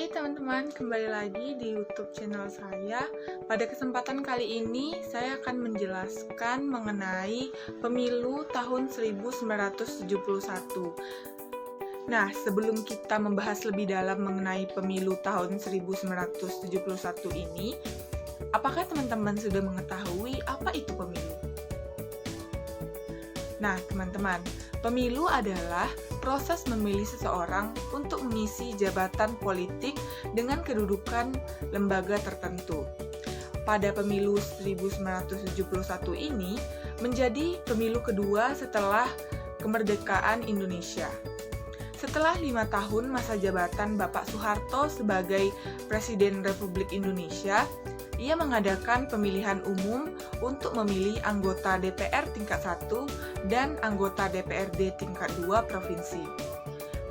Hai teman-teman, kembali lagi di YouTube channel saya. Pada kesempatan kali ini, saya akan menjelaskan mengenai pemilu tahun 1971. Nah, sebelum kita membahas lebih dalam mengenai pemilu tahun 1971 ini, apakah teman-teman sudah mengetahui apa itu pemilu? Nah, teman-teman, pemilu adalah proses memilih seseorang untuk mengisi jabatan politik dengan kedudukan lembaga tertentu. Pada pemilu 1971 ini menjadi pemilu kedua setelah kemerdekaan Indonesia. Setelah 5 tahun masa jabatan Bapak Soeharto sebagai Presiden Republik Indonesia, ia mengadakan pemilihan umum untuk memilih anggota DPR tingkat 1 dan anggota DPRD tingkat 2 provinsi.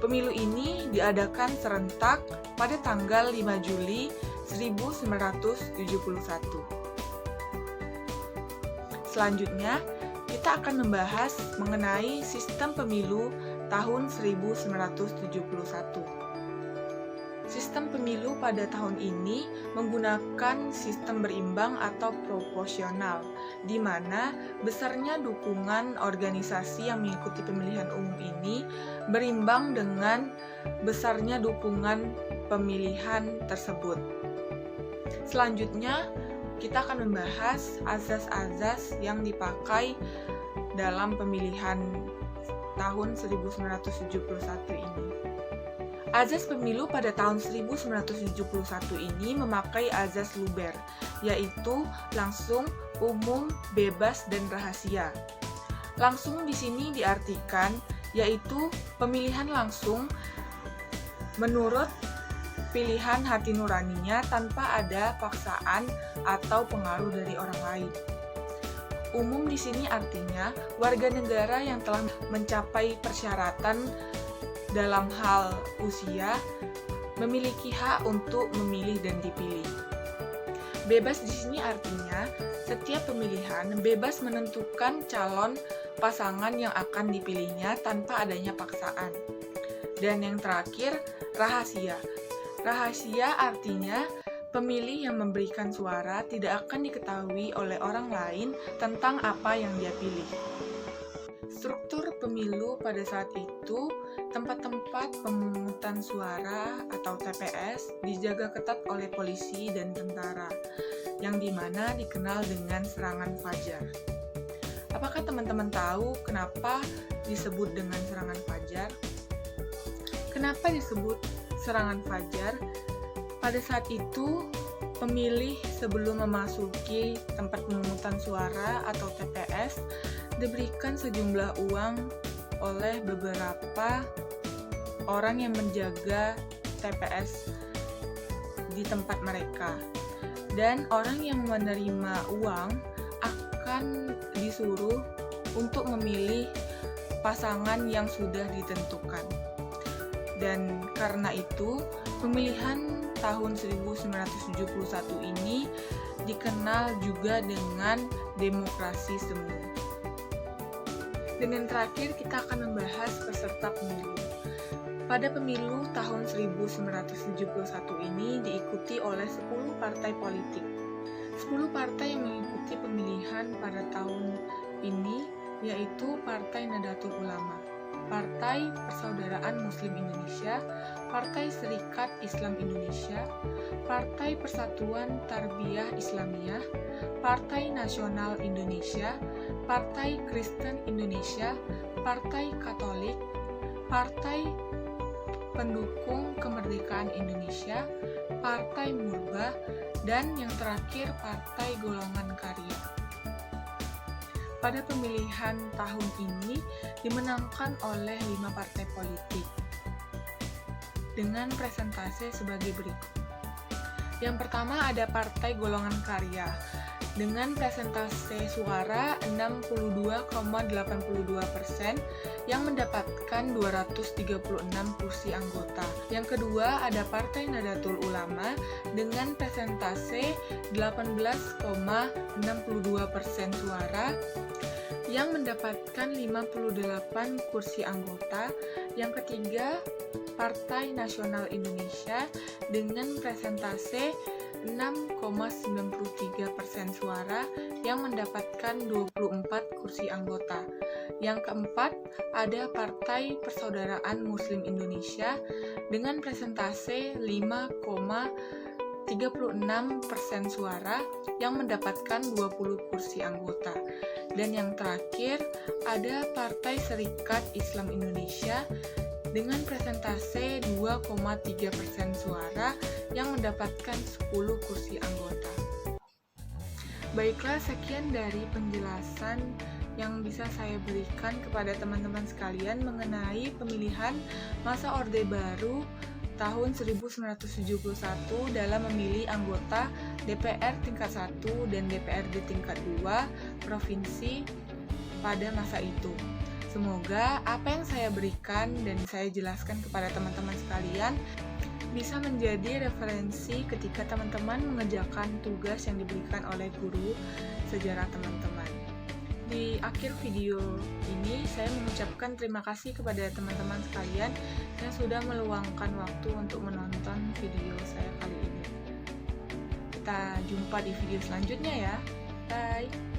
Pemilu ini diadakan serentak pada tanggal 5 Juli 1971. Selanjutnya, kita akan membahas mengenai sistem pemilu tahun 1971. Sistem pemilu pada tahun ini menggunakan sistem berimbang atau proporsional, di mana besarnya dukungan organisasi yang mengikuti pemilihan umum ini berimbang dengan besarnya dukungan pemilihan tersebut. Selanjutnya, kita akan membahas azas-azas yang dipakai dalam pemilihan tahun 1971 ini. Azas pemilu pada tahun 1971 ini memakai azas Luber, yaitu langsung, umum, bebas, dan rahasia. Langsung di sini diartikan yaitu pemilihan langsung menurut pilihan hati nuraninya tanpa ada paksaan atau pengaruh dari orang lain. Umum di sini artinya warga negara yang telah mencapai persyaratan dalam hal usia memiliki hak untuk memilih dan dipilih. Bebas di sini artinya setiap pemilihan bebas menentukan calon pasangan yang akan dipilihnya tanpa adanya paksaan. Dan yang terakhir, rahasia. Rahasia artinya pemilih yang memberikan suara tidak akan diketahui oleh orang lain tentang apa yang dia pilih. Struktur pemilu pada saat itu, tempat-tempat pemungutan suara atau TPS dijaga ketat oleh polisi dan tentara, yang dimana dikenal dengan serangan fajar. Apakah teman-teman tahu kenapa disebut dengan serangan fajar? Kenapa disebut serangan fajar? Pada saat itu, pemilih sebelum memasuki tempat pemungutan suara atau TPS diberikan sejumlah uang oleh beberapa orang yang menjaga TPS di tempat mereka. Dan orang yang menerima uang akan disuruh untuk memilih pasangan yang sudah ditentukan. Dan karena itu, pemilihan tahun 1971 ini dikenal juga dengan demokrasi semu. Dan yang terakhir, kita akan membahas peserta pemilu. Pada pemilu tahun 1971 ini diikuti oleh 10 partai politik. 10 partai yang mengikuti pemilihan pada tahun ini yaitu Partai Nahdlatul Ulama, Partai Persaudaraan Muslim Indonesia, Partai Serikat Islam Indonesia, Partai Persatuan Tarbiyah Islamiyah, Partai Nasional Indonesia, Partai Kristen Indonesia, Partai Katolik, Partai Pendukung Kemerdekaan Indonesia, Partai Murba, dan yang terakhir Partai Golongan Karya. Pada pemilihan tahun ini dimenangkan oleh 5 partai politik dengan presentase sebagai berikut. Yang pertama ada Partai Golongan Karya dengan presentase suara 62,82% yang mendapatkan 236 kursi anggota. Yang kedua ada Partai Nahdlatul Ulama dengan presentase 18,62% suara yang mendapatkan 58 kursi anggota. Yang ketiga Partai Nasional Indonesia dengan presentase 6,93% suara yang mendapatkan 24 kursi anggota. Yang keempat, ada Partai Persaudaraan Muslim Indonesia dengan presentase 5,36% suara yang mendapatkan 20 kursi anggota. Dan yang terakhir, ada Partai Serikat Islam Indonesia dengan presentase 2,3% suara yang mendapatkan 10 kursi anggota. Baiklah, sekian dari penjelasan yang bisa saya berikan kepada teman-teman sekalian mengenai pemilihan masa Orde Baru tahun 1971 dalam memilih anggota DPR tingkat 1 dan DPRD tingkat 2 provinsi pada masa itu. Semoga apa yang saya berikan dan saya jelaskan kepada teman-teman sekalian bisa menjadi referensi ketika teman-teman mengerjakan tugas yang diberikan oleh guru sejarah teman-teman. Di akhir video ini, saya mengucapkan terima kasih kepada teman-teman sekalian yang sudah meluangkan waktu untuk menonton video saya kali ini. Kita jumpa di video selanjutnya ya. Bye!